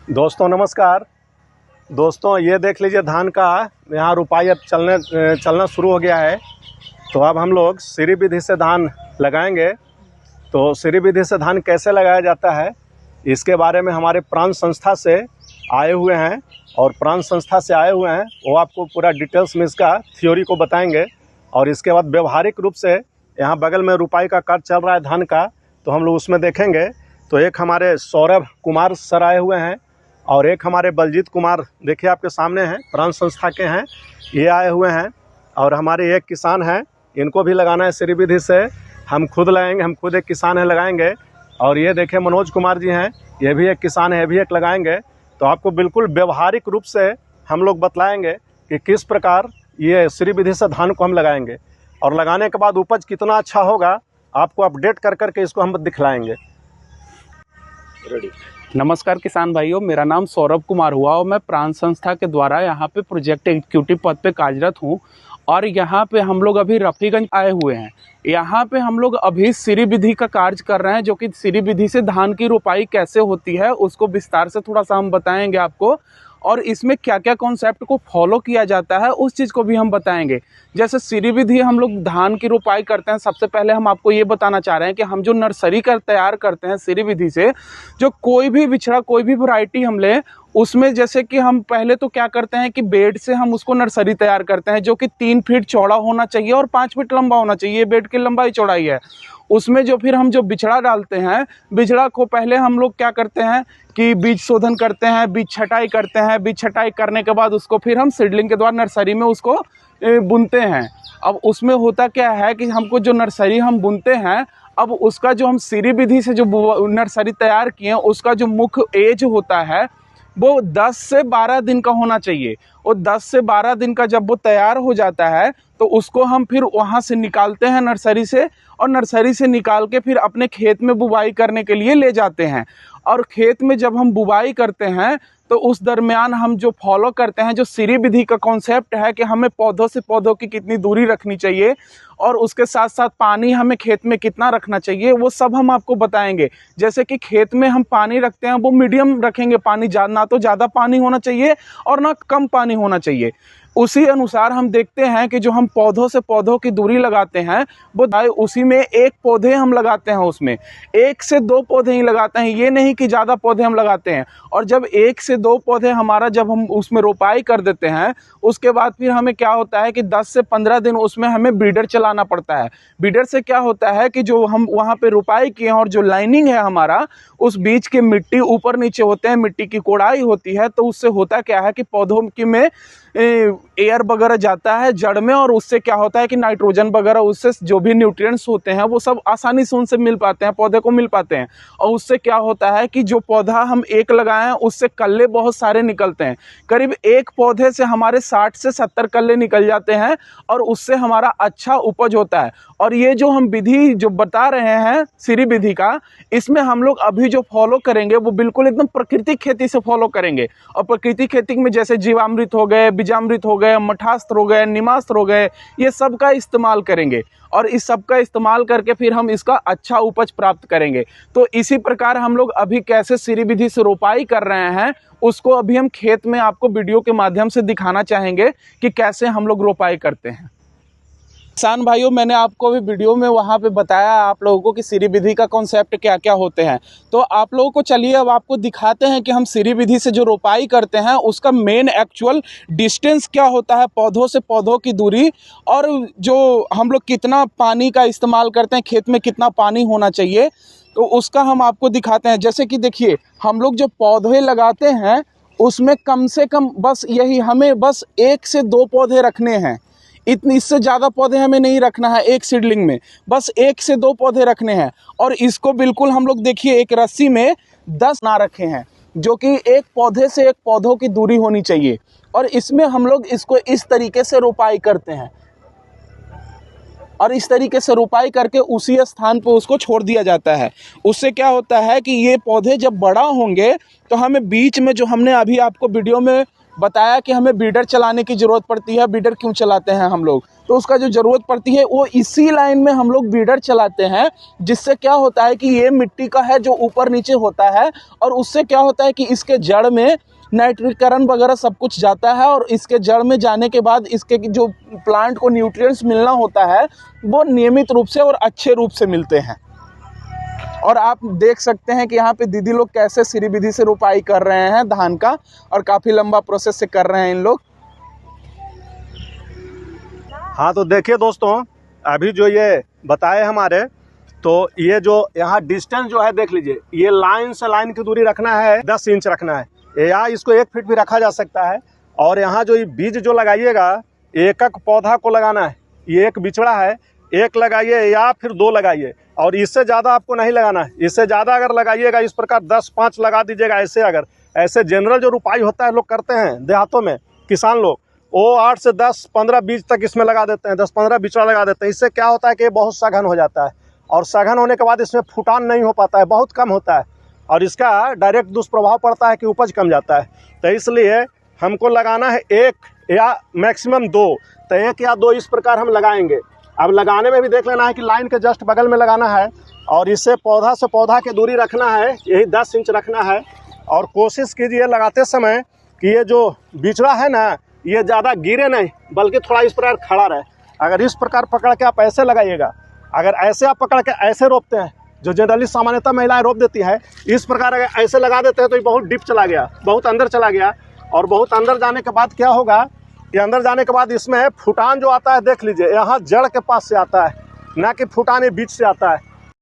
दोस्तों नमस्कार। दोस्तों ये देख लीजिए धान का यहाँ रुपाई अब चलना शुरू हो गया है। तो अब हम लोग सीरी विधि से धान लगाएंगे। तो सीरी विधि से धान कैसे लगाया जाता है इसके बारे में हमारे प्राण संस्था से आए हुए हैं और प्राण संस्था से आए हुए हैं वो आपको पूरा डिटेल्स में इसका थ्योरी को बताएंगे। और इसके बाद व्यवहारिक रूप से यहाँ बगल में रुपाई का कार्य चल रहा है धान का, तो हम लोग उसमें देखेंगे। तो एक हमारे सौरभ कुमार सर आए हुए हैं और एक हमारे बलजीत कुमार देखिए आपके सामने हैं, प्राण संस्था के हैं, ये आए हुए हैं। और हमारे एक किसान हैं, इनको भी लगाना है सीरी विधि से। हम खुद लगाएंगे, हम खुद एक किसान हैं, लगाएंगे। और ये देखिए मनोज कुमार जी हैं, ये भी एक किसान है, ये भी एक लगाएंगे। तो आपको बिल्कुल व्यवहारिक रूप से हम लोग बतलाएंगे कि किस प्रकार ये सीरी विधि से धान को हम लगाएंगे और लगाने के बाद उपज कितना अच्छा होगा आपको अपडेट कर करके इसको हम दिखलाएंगे। रेडी। नमस्कार किसान भाइयों, मेरा नाम सौरभ कुमार हुआ और मैं प्राण संस्था के द्वारा यहाँ पे प्रोजेक्ट एग्जीक्यूटिव पद पे कार्यरत हूँ। और यहाँ पे हम लोग अभी रफीगंज आए हुए हैं। यहाँ पे हम लोग अभी सीरी विधि का कार्य कर रहे हैं, जो कि सीरी विधि से धान की रोपाई कैसे होती है उसको विस्तार से थोड़ा सा हम बताएंगे आपको। और इसमें क्या क्या कॉन्सेप्ट को फॉलो किया जाता है उस चीज़ को भी हम बताएंगे। जैसे सीरी विधि हम लोग धान की रोपाई करते हैं, सबसे पहले हम आपको ये बताना चाह रहे हैं कि हम जो नर्सरी तैयार करते हैं सीरी विधि से, जो कोई भी बिछड़ा कोई भी वैरायटी हम लें उसमें जैसे कि हम पहले तो क्या करते हैं कि बेड से हम उसको नर्सरी तैयार करते हैं, जो कि 3 फीट चौड़ा होना चाहिए और 5 फीट लंबा होना चाहिए। ये बेड की लंबाई चौड़ाई है। उसमें जो फिर हम जो बिछड़ा डालते हैं, बिछड़ा को पहले हम लोग क्या करते हैं कि बीज शोधन करते हैं, बीज छटाई करते हैं। बीज छटाई करने के बाद उसको फिर हम सीडलिंग के द्वारा नर्सरी में उसको बुनते हैं। अब उसमें होता क्या है कि हमको जो नर्सरी हम बुनते हैं, अब उसका जो हम सीरी विधि से जो नर्सरी तैयार किए हैं उसका जो मुख्य एज होता है वो 10 से 12 दिन का होना चाहिए। और 10 से 12 दिन का जब वो तैयार हो जाता है तो उसको हम फिर वहाँ से निकालते हैं नर्सरी से, और नर्सरी से निकाल के फिर अपने खेत में बुवाई करने के लिए ले जाते हैं। और खेत में जब हम बुवाई करते हैं तो उस दरमियान हम जो फॉलो करते हैं, जो सीरी विधि का कॉन्सेप्ट है कि हमें पौधों से पौधों की कितनी दूरी रखनी चाहिए और उसके साथ साथ पानी हमें खेत में कितना रखना चाहिए, वो सब हम आपको बताएंगे। जैसे कि खेत में हम पानी रखते हैं वो मीडियम रखेंगे, पानी ना तो ज़्यादा पानी होना चाहिए और ना कम पानी होना चाहिए। उसी अनुसार हम देखते हैं कि जो हम पौधों से पौधों की दूरी लगाते हैं वो उसी में एक पौधे हम लगाते हैं, उसमें 1 से 2 पौधे ही लगाते हैं, ये नहीं कि ज़्यादा पौधे हम लगाते हैं। और जब 1 से 2 पौधे हमारा जब हम उसमें रोपाई कर देते हैं उसके बाद फिर हमें क्या होता है कि 10 से 15 दिन उसमें हमें बीडर चलाना पड़ता है। बीडर से क्या होता है कि जो हम वहाँ पे रोपाई किए हैं और जो लाइनिंग है हमारा, उस बीज के मिट्टी ऊपर नीचे होते हैं, मिट्टी की कोड़ाई होती है। तो उससे होता क्या है कि पौधों की में एयर वगैरह जाता है जड़ में, और उससे क्या होता है कि नाइट्रोजन वगैरह, उससे जो भी न्यूट्रिएंट्स होते हैं वो सब आसानी से उनसे मिल पाते हैं, पौधे को मिल पाते हैं। और उससे क्या होता है कि जो पौधा हम एक लगाए हैं उससे कल्ले बहुत सारे निकलते हैं। करीब एक पौधे से हमारे 60 से 70 कल्ले निकल जाते हैं और उससे हमारा अच्छा उपज होता है। और ये जो हम विधि जो बता रहे हैं सीरी विधि का, इसमें हम लोग अभी जो फॉलो करेंगे वो बिल्कुल एकदम प्राकृतिक खेती से फॉलो करेंगे। और प्राकृतिक खेती में जैसे जीवामृत हो गए, बीजामृत हो गए, मठास्त्र हो गए, निमास्त्र हो गए, ये सब का इस्तेमाल करेंगे। और इस सब का इस्तेमाल करके फिर हम इसका अच्छा उपज प्राप्त करेंगे। तो इसी प्रकार हम लोग अभी कैसे सीरी विधि से रोपाई कर रहे हैं उसको अभी हम खेत में आपको वीडियो के माध्यम से दिखाना चाहेंगे कि कैसे हम लोग रोपाई करते हैं। किसान भाइयों, मैंने आपको भी वीडियो में वहाँ पे बताया आप लोगों को कि सीरी विधि का कॉन्सेप्ट क्या क्या होते हैं। तो आप लोगों को चलिए अब आपको दिखाते हैं कि हम सीरी विधि से जो रोपाई करते हैं उसका मेन एक्चुअल डिस्टेंस क्या होता है, पौधों से पौधों की दूरी, और जो हम लोग कितना पानी का इस्तेमाल करते हैं, खेत में कितना पानी होना चाहिए, तो उसका हम आपको दिखाते हैं। जैसे कि देखिए, हम लोग जो पौधे लगाते हैं उसमें कम से कम बस यही हमें बस 1 से 2 पौधे रखने हैं। इससे ज़्यादा पौधे हमें नहीं रखना है एक सीडलिंग में, बस 1 से 2 पौधे रखने हैं। और इसको बिल्कुल हम लोग देखिए एक रस्सी में 10 ना रखे हैं, जो कि एक पौधे से एक पौधों की दूरी होनी चाहिए। और इसमें हम लोग इसको इस तरीके से रोपाई करते हैं और इस तरीके से रोपाई करके उसी स्थान पर उसको छोड़ दिया जाता है। उससे क्या होता है कि ये पौधे जब बड़ा होंगे तो हमें बीच में जो हमने अभी आपको वीडियो में बताया कि हमें बीडर चलाने की ज़रूरत पड़ती है। बीडर क्यों चलाते हैं हम लोग, तो उसका जो ज़रूरत पड़ती है वो इसी लाइन में हम लोग बीडर चलाते हैं, जिससे क्या होता है कि ये मिट्टी का है जो ऊपर नीचे होता है, और उससे क्या होता है कि इसके जड़ में नाइट्रीकरण वगैरह सब कुछ जाता है, और इसके जड़ में जाने के बाद इसके जो प्लांट को न्यूट्रिएंट्स मिलना होता है वो नियमित रूप से और अच्छे रूप से मिलते हैं। और आप देख सकते हैं कि यहाँ पे दीदी लोग कैसे सीरी विधि से रोपाई कर रहे हैं धान का, और काफ़ी लंबा प्रोसेस से कर रहे हैं इन लोग। हाँ तो देखिए दोस्तों, अभी जो ये बताए हमारे, तो ये जो यहाँ डिस्टेंस जो है देख लीजिए, ये लाइन से लाइन की दूरी रखना है 10 इंच रखना है, या इसको 1 फीट भी रखा जा सकता है। और यहाँ जो ये बीज जो लगाइएगा, एक एक पौधा को लगाना है, ये एक बिचड़ा है, एक लगाइए या फिर 2 लगाइए, और इससे ज़्यादा आपको नहीं लगाना है। इससे ज़्यादा अगर लगाइएगा, इस प्रकार 10-5 लगा दीजिएगा ऐसे। अगर ऐसे जनरल जो रुपाई होता है लोग करते हैं देहातों में, किसान लोग, वो 8 से 10-15 बीज तक इसमें लगा देते हैं, 10-15 बिचड़ा लगा देते हैं। इससे क्या होता है कि बहुत सघन हो जाता है, और सघन होने के बाद इसमें फुटान नहीं हो पाता है, बहुत कम होता है, और इसका डायरेक्ट दुष्प्रभाव पड़ता है कि उपज कम जाता है। तो इसलिए हमको लगाना है 1 या मैक्सिमम 2, तो 1 या 2 इस प्रकार हम लगाएंगे। अब लगाने में भी देख लेना है कि लाइन के जस्ट बगल में लगाना है, और इससे पौधा से पौधा की दूरी रखना है, यही 10 इंच रखना है। और कोशिश कीजिए लगाते समय कि ये जो बिचड़ा है ना, ये ज़्यादा गिरे नहीं, बल्कि थोड़ा इस प्रकार खड़ा रहे। अगर इस प्रकार पकड़ के आप ऐसे लगाइएगा, अगर ऐसे आप पकड़ के ऐसे रोपते हैं, जो जनरली सामान्यतः महिलाएं रोप देती है, इस प्रकार अगर ऐसे लगा देते हैं तो ये बहुत डीप चला गया, बहुत अंदर चला गया। और बहुत अंदर जाने के बाद क्या होगा कि अंदर जाने के बाद इसमें फुटान जो आता है देख लीजिए, यहाँ जड़ के पास से आता है, ना कि फुटान ये बीच से आता है।